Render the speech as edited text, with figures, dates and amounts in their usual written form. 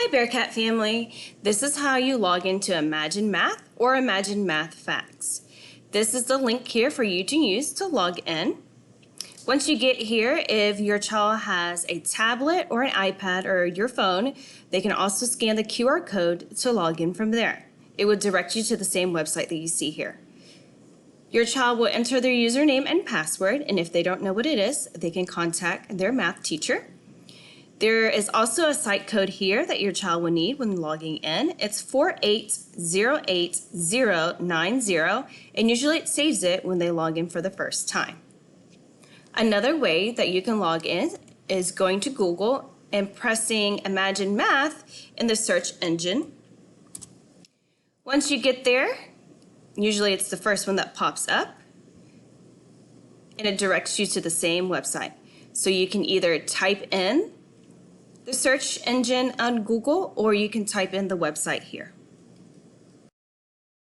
Hi Bearcat family, this is how you log into Imagine Math or Imagine Math Facts. This is the link here for you to use to log in. Once you get here, if your child has a tablet or an iPad or your phone, they can also scan the QR code to log in from there. It would direct you to the same website that you see here. Your child will enter their username and password, and if they don't know what it is, they can contact their math teacher. There is also a site code here that your child will need when logging in. It's 4808090, and usually it saves it when they log in for the first time. Another way that you can log in is going to Google and pressing Imagine Math in the search engine. Once you get there, usually it's the first one that pops up, and it directs you to the same website. So you can either type in the search engine on Google, or you can type in the website here.